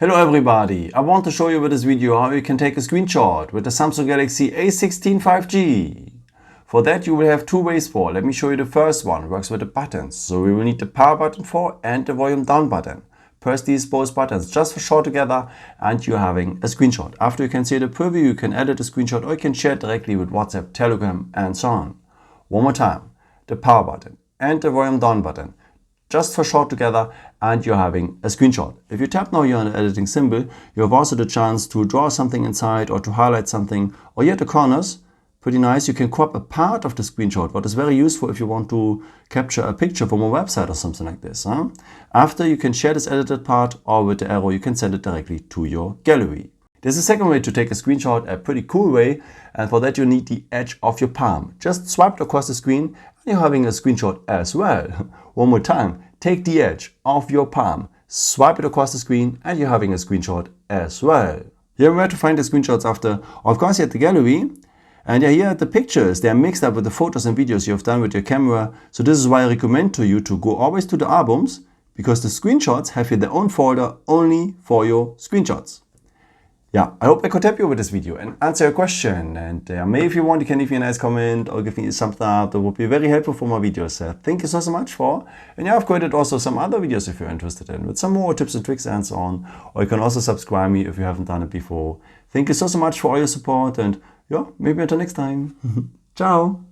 Hello everybody, I want to show you with this video how you can take a screenshot with the Samsung Galaxy A16 5G. For that you will have two ways for. Let me show you the first one, works with the buttons. So we will need the power button for and the volume down button. Press these both buttons just for short together and you're having a screenshot. After you can see the preview, you can edit the screenshot or you can share it directly with WhatsApp, Telegram and so on. One more time, the power button and the volume down button. Just for short together and you're having a screenshot. If you tap now here on the editing symbol, you have also the chance to draw something inside or to highlight something, or here at the corners, pretty nice, you can crop a part of the screenshot, what is very useful if you want to capture a picture from a website or something like this. After you can share this edited part, or with the arrow you can send it directly to your gallery. There's a second way to take a screenshot, a pretty cool way, and for that you need the edge of your palm. Just swipe across the screen and you're having a screenshot as well. One more time, take the edge of your palm, swipe it across the screen and you're having a screenshot as well. Here where to find the screenshots after, of course here at the gallery. And yeah, here at the pictures, they are mixed up with the photos and videos you have done with your camera. So this is why I recommend to you to go always to the albums, because the screenshots have here their own folder only for your screenshots. Yeah, I hope I could help you with this video and answer your question. And maybe if you want, you can leave me a nice comment or give me a thumbs up. That would be very helpful for my videos. Thank you so much for. And yeah, I've created also some other videos if you're interested in, with some more tips and tricks and so on. Or you can also subscribe me if you haven't done it before. Thank you so much for all your support and yeah, maybe until next time. Ciao.